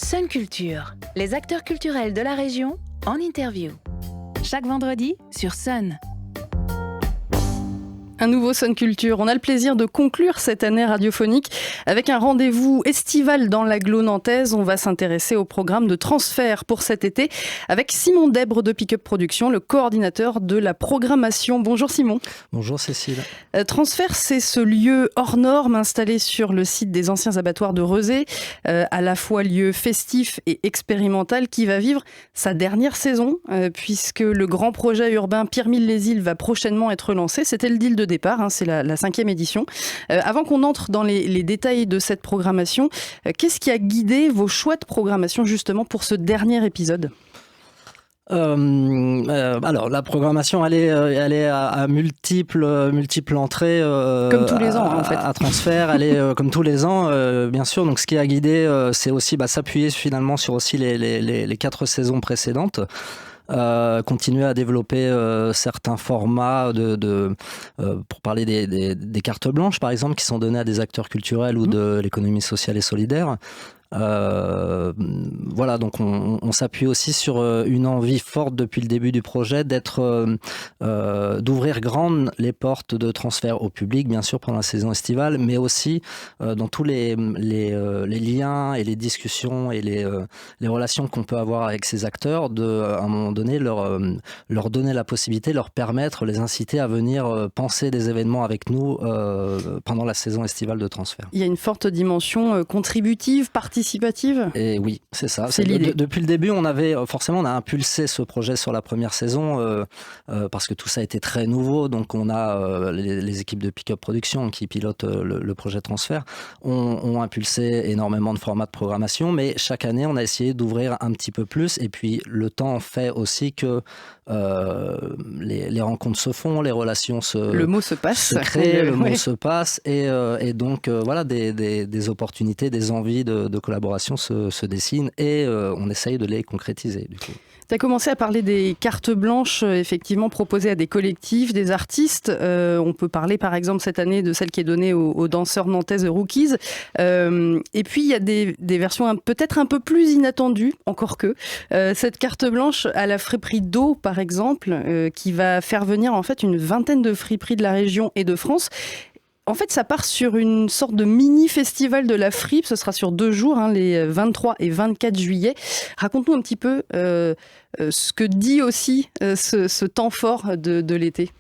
Sun Culture, les acteurs culturels de la région en interview. Chaque vendredi sur Sun. Un nouveau Sun Culture. On a le plaisir de conclure cette année radiophonique avec un rendez-vous estival dans l'agglo nantaise. On va s'intéresser au programme de transfert pour cet été avec Simon Dèbre de Pick-up Production, le coordinateur de la programmation. Bonjour Simon. Bonjour Cécile. Transfert, c'est ce lieu hors norme installé sur le site des anciens abattoirs de Rezé, à la fois lieu festif et expérimental qui va vivre sa dernière saison puisque le grand projet urbain Pierre-Mille-les-Îles va prochainement être lancé. C'était le deal de départ, c'est la 5e édition. Avant qu'on entre dans les détails de cette programmation, qu'est-ce qui a guidé vos choix de programmation justement pour ce dernier épisode ? Alors la programmation elle est à multiples entrées comme tous les ans en fait. À transfert, elle est comme tous les ans bien sûr. Donc ce qui a guidé c'est aussi s'appuyer finalement sur aussi les 4 saisons précédentes. Continuer à développer certains formats pour parler des cartes blanches par exemple qui sont données à des acteurs culturels ou de l'économie sociale et solidaire. Voilà, donc on s'appuie aussi sur une envie forte depuis le début du projet d'ouvrir grandes les portes de transfert au public, bien sûr pendant la saison estivale, mais aussi dans tous les liens et les discussions et les relations qu'on peut avoir avec ces acteurs, à un moment donné leur donner la possibilité, leur permettre, les inciter à venir penser des événements avec nous pendant la saison estivale de transfert. Il y a une forte dimension contributive, participative. Et oui, c'est ça. C'est l'idée. Depuis le début, on a impulsé ce projet sur la première saison parce que tout ça a été très nouveau. Donc on a les équipes de Pick-up Production qui pilotent le projet transfert ont impulsé énormément de formats de programmation, mais chaque année on a essayé d'ouvrir un petit peu plus. Et puis le temps fait aussi que les rencontres se font, les relations le mot se passe, le mot se passe et donc voilà des opportunités, des envies de collaboration se dessinent et on essaye de les concrétiser du coup. Tu as commencé à parler des cartes blanches effectivement proposées à des collectifs, des artistes. On peut parler par exemple cette année de celle qui est donnée aux danseurs nantaises Rookies. Et puis il y a des versions peut-être un peu plus inattendues, encore que. Cette carte blanche à la friperie d'eau par exemple, qui va faire venir en fait une vingtaine de friperies de la région et de France. En fait, ça part sur une sorte de mini-festival de la fripe. Ce sera sur 2 jours, les 23 et 24 juillet. Raconte-nous un petit peu ce que dit aussi ce temps fort de l'été.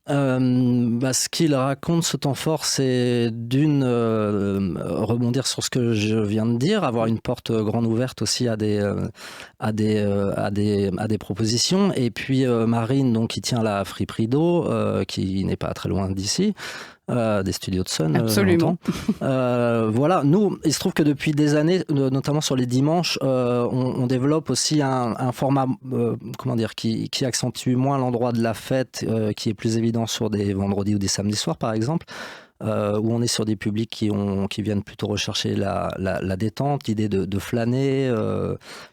Ce qu'il raconte, ce temps fort, c'est rebondir sur ce que je viens de dire, avoir une porte grande ouverte aussi à des propositions. Et puis Marine, donc, qui tient la friperie d'eau, qui n'est pas très loin d'ici. Des studios de Sun. Absolument. Voilà, nous, il se trouve que depuis des années, notamment sur les dimanches, on développe aussi un format, qui accentue moins l'endroit de la fête, qui est plus évident sur des vendredis ou des samedis soirs, par exemple. Où on est sur des publics qui viennent plutôt rechercher la détente, l'idée de flâner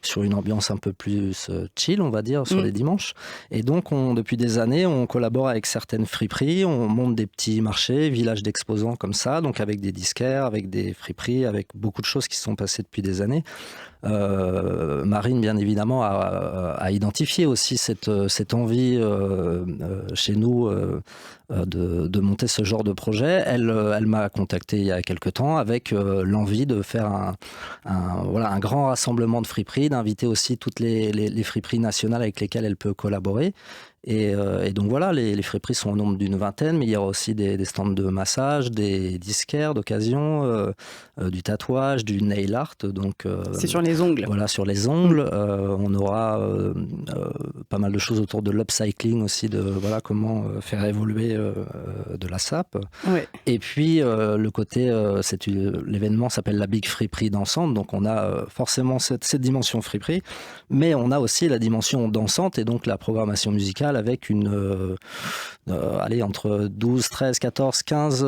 sur une ambiance un peu plus chill, on va dire, sur les dimanches. Et donc, depuis des années, on collabore avec certaines friperies, on monte des petits marchés, villages d'exposants comme ça, donc avec des disquaires, avec des friperies, avec beaucoup de choses qui se sont passées depuis des années. Marine, bien évidemment, a identifié aussi cette envie chez nous de monter ce genre de projet. Elle m'a contacté il y a quelque temps avec l'envie de faire un grand rassemblement de friperies, d'inviter aussi toutes les friperies nationales avec lesquelles elle peut collaborer. Et donc voilà, les friperies sont au nombre d'une vingtaine, mais il y aura aussi des stands de massage, des disquaires d'occasion, du tatouage, du nail art. Donc, c'est sur les ongles. Voilà, sur les ongles. On aura pas mal de choses autour de l'upcycling aussi, de comment faire évoluer de la sape. Ouais. Et puis le côté, l'événement s'appelle la Big Friperie dansante, donc on a forcément cette dimension friperie, mais on a aussi la dimension dansante et donc la programmation musicale avec entre 12, 13, 14, 15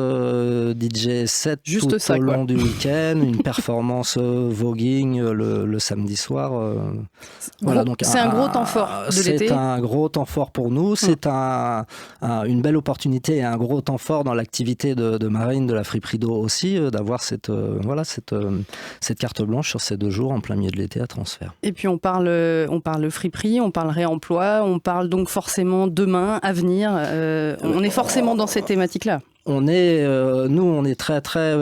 DJ sets tout au long du week-end, une performance voguing le samedi soir. Voilà, donc c'est un gros temps fort de l'été. C'est un gros temps fort pour nous, c'est une belle opportunité et un gros temps fort dans l'activité de Marine, de la friperie d'eau aussi, d'avoir cette carte blanche sur ces 2 jours en plein milieu de l'été à Transfert. Et puis on parle friperie, on parle réemploi, on parle donc forcément demain, avenir. On est forcément dans cette thématique-là. On est très très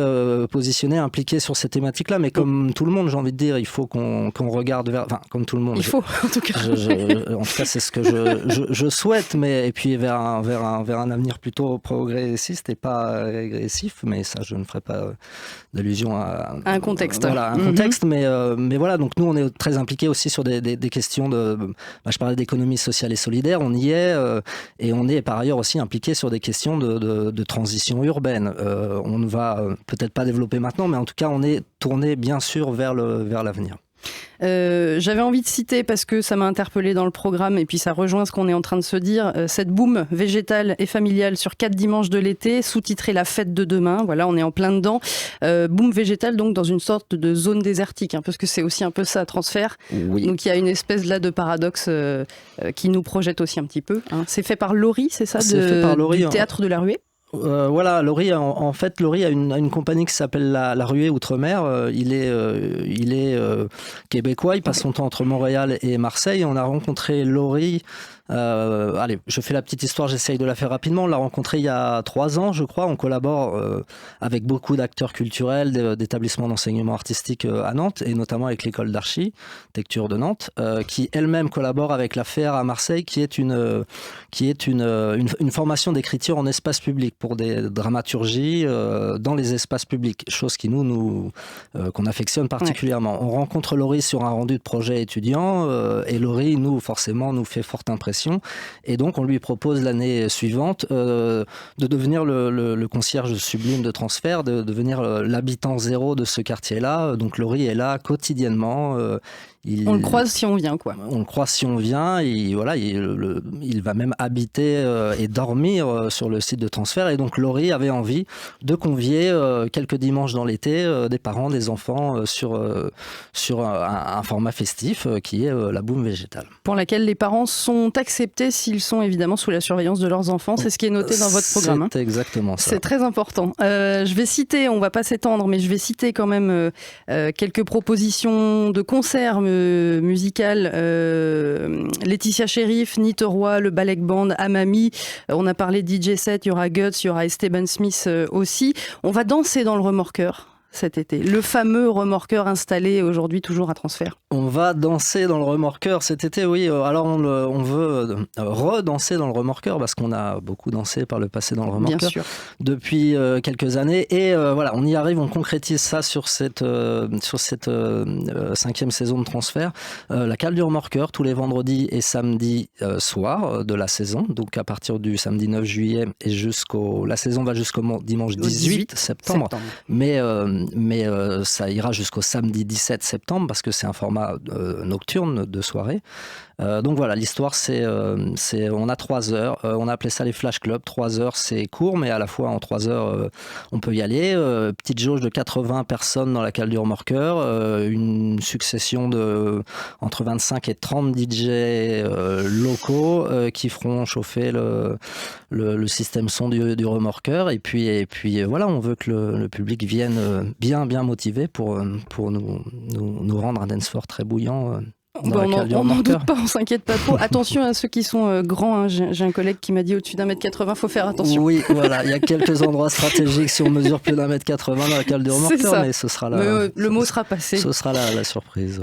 positionnés, impliqués sur ces thématiques-là, mais comme tout le monde, j'ai envie de dire, il faut qu'on regarde vers, enfin comme tout le monde. Il faut, en tout cas. En tout cas, c'est ce que je souhaite, et puis vers un avenir plutôt progressiste et pas régressif, mais ça, je ne ferai pas d'allusion à un contexte. Voilà, un contexte, mais voilà. Donc nous, on est très impliqués aussi sur des questions je parlais d'économie sociale et solidaire, on y est, et on est par ailleurs aussi impliqués sur des questions de transition urbaine. On ne va peut-être pas développer maintenant, mais en tout cas, on est tourné bien sûr vers l'avenir. J'avais envie de citer, parce que ça m'a interpellé dans le programme et puis ça rejoint ce qu'on est en train de se dire, cette boum végétale et familiale sur 4 dimanches de l'été, sous-titrée La fête de demain. Voilà, on est en plein dedans. Boum végétale donc dans une sorte de zone désertique, parce que c'est aussi un peu ça, Transfert. Oui. Donc il y a une espèce là de paradoxe qui nous projette aussi un petit peu. C'est fait par Laurie, c'est ça, c'est fait par Laurie, du Théâtre de la Ruée. Voilà, Laurie, en fait, Laurie a une compagnie qui s'appelle la Ruée Outre-mer. Il est québécois, il passe son temps entre Montréal et Marseille. On a rencontré Laurie. Allez, je fais la petite histoire, j'essaye de la faire rapidement. On l'a rencontré il y a 3 ans, je crois. On collabore avec beaucoup d'acteurs culturels, d'établissements d'enseignement artistique à Nantes, et notamment avec l'école d'architecture de Nantes, qui elle-même collabore avec la FER à Marseille, qui est une formation d'écriture en espace public pour des dramaturgies dans les espaces publics, chose qui qu'on affectionne particulièrement. Ouais. On rencontre Laurie sur un rendu de projet étudiant, et Laurie, forcément, nous fait forte impression. Et donc, on lui propose l'année suivante de devenir le concierge sublime de Transfert, de devenir l'habitant zéro de ce quartier-là. Donc, Laurie est là quotidiennement. On le croise si on vient, quoi. On le croise si on vient. Il va même habiter et dormir sur le site de Transfert. Et donc, Laurie avait envie de convier quelques dimanches dans l'été des parents, des enfants sur un format festif qui est la boum végétale. Pour laquelle les parents sont acceptés s'ils sont évidemment sous la surveillance de leurs enfants. C'est ce qui est noté dans votre programme. C'est exactement ça. C'est très important. Je vais citer, on va pas s'étendre, mais je vais citer quand même quelques propositions de concerts musicales. Laetitia Sheriff, Nite Roy, le Balek Band, Amami. On a parlé DJ set, il y aura Guts, il y aura Esteban Smith aussi. On va danser dans le remorqueur cet été. Le fameux remorqueur installé aujourd'hui toujours à Transfert. On va danser dans le remorqueur cet été, oui. Alors on veut redanser dans le remorqueur parce qu'on a beaucoup dansé par le passé dans le remorqueur. Bien sûr. Depuis quelques années. Et voilà, on y arrive, on concrétise ça sur cette 5e saison de Transfert. La cale du remorqueur tous les vendredis et samedis soirs de la saison. Donc à partir du samedi 9 juillet et la saison va jusqu'au dimanche 18 septembre. Mais ça ira jusqu'au samedi 17 septembre parce que c'est un format nocturne de soirée. Donc voilà, l'histoire on a 3 heures, on a appelé ça les flash clubs. 3 heures c'est court, mais à la fois en 3 heures on peut y aller. Petite jauge de 80 personnes dans la cale du remorqueur, une succession entre 25 et 30 DJ locaux qui feront chauffer le système son du remorqueur, et puis voilà, on veut que le public vienne bien motivé pour nous rendre un dance floor très bouillant. On n'en doute pas, on s'inquiète pas trop. Attention à ceux qui sont grands. J'ai un collègue qui m'a dit au-dessus d'1m80, faut faire attention. Oui, voilà, il y a quelques endroits stratégiques si on mesure plus d'1m80 dans la cale du remorqueur, mais ce sera le mot sera passé. Ce sera la surprise.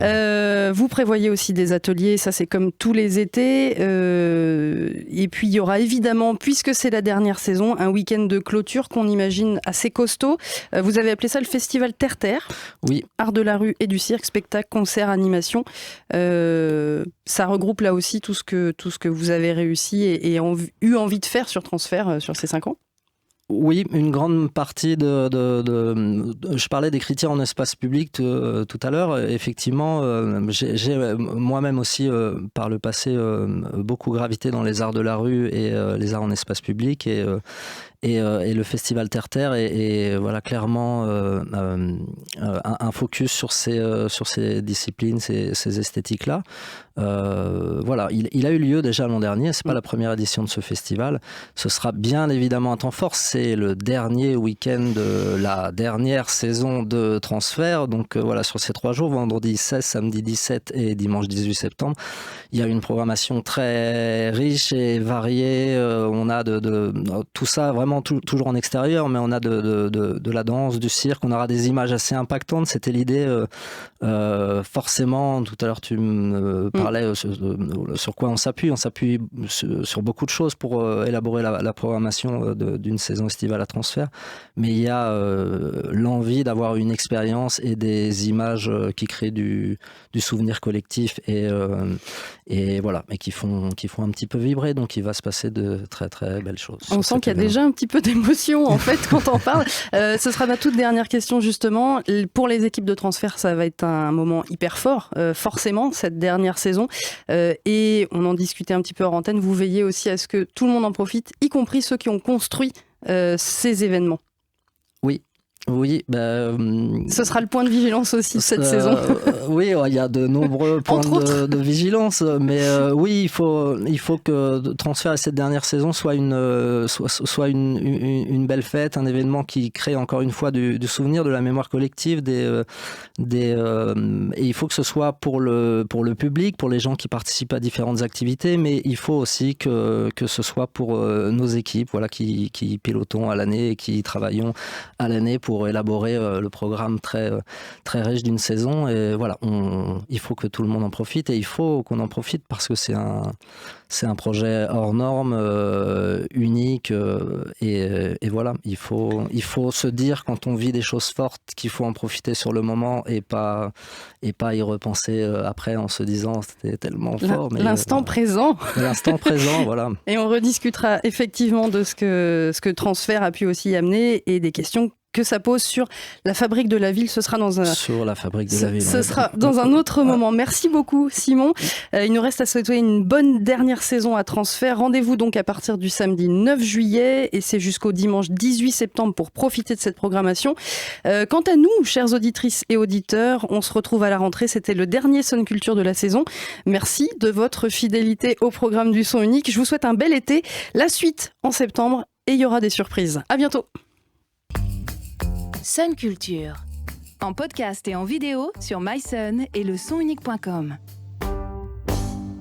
Vous prévoyez aussi des ateliers, ça c'est comme tous les étés. Et puis il y aura évidemment, puisque c'est la dernière saison, un week-end de clôture qu'on imagine assez costaud. Vous avez appelé ça le festival Terre-Terre. Oui. Art de la rue et du cirque, spectacle, concert, animation. Ça regroupe là aussi tout ce que vous avez réussi et eu envie de faire sur Transfert sur ces 5 ans. Oui, une grande partie je parlais des critères en espace public tout à l'heure. Effectivement, j'ai moi-même aussi, par le passé, beaucoup gravité dans les arts de la rue et les arts en espace public. Et le festival Terre-Terre est voilà, clairement un focus sur ces disciplines, ces esthétiques-là. Voilà, il a eu lieu déjà l'an dernier, c'est pas la première édition de ce festival. Ce sera bien évidemment un temps fort, c'est le dernier week-end de la dernière saison de Transfert. Donc voilà, sur ces 3 jours, vendredi 16, samedi 17 et dimanche 18 septembre, il y a une programmation très riche et variée. On a de tout ça vraiment toujours en extérieur, mais on a de la danse, du cirque, on aura des images assez impactantes. C'était l'idée, forcément, tout à l'heure tu me parlais sur quoi on s'appuie sur beaucoup de choses pour élaborer la programmation d'une saison estivale à Transfert, mais il y a l'envie d'avoir une expérience et des images qui créent du souvenir collectif et voilà, et qui font un petit peu vibrer. Donc il va se passer de très très belles choses. On sent qu'il y a déjà un petit peu d'émotion en fait quand on parle. Ce sera ma toute dernière question justement. Pour les équipes de Transfert, ça va être un moment hyper fort, forcément, cette dernière saison. Et on en discutait un petit peu hors antenne. Vous veillez aussi à ce que tout le monde en profite, y compris ceux qui ont construit ces événements. Oui, ce sera le point de vigilance aussi de cette saison. Oui, il y a de nombreux points de vigilance, mais oui, il faut que Transfert et cette dernière saison soit une belle fête, un événement qui crée encore une fois du souvenir, de la mémoire collective, et il faut que ce soit pour le public, pour les gens qui participent à différentes activités, mais il faut aussi que ce soit pour nos équipes, voilà, qui pilotons à l'année et qui travaillons à l'année pour élaborer le programme très, très riche d'une saison. Et voilà, il faut que tout le monde en profite, et il faut qu'on en profite parce que c'est un projet hors norme, unique, et voilà, il faut se dire quand on vit des choses fortes qu'il faut en profiter sur le moment et pas y repenser après en se disant c'était tellement fort. Mais l'instant présent. L'instant présent, voilà. Et on rediscutera effectivement de ce que Transfert a pu aussi amener et des questions que ça pose sur la fabrique de la ville. Ce sera sur la fabrique de la ville. Ce sera dans un autre moment. Merci beaucoup, Simon. Il nous reste à souhaiter une bonne dernière saison à Transfert. Rendez-vous donc à partir du samedi 9 juillet et c'est jusqu'au dimanche 18 septembre pour profiter de cette programmation. Quant à nous, chères auditrices et auditeurs, on se retrouve à la rentrée. C'était le dernier Sun Culture de la saison. Merci de votre fidélité au programme du Son Unique. Je vous souhaite un bel été. La suite en septembre et il y aura des surprises. À bientôt. Sun Culture, en podcast et en vidéo sur mysun et le sonunique.com.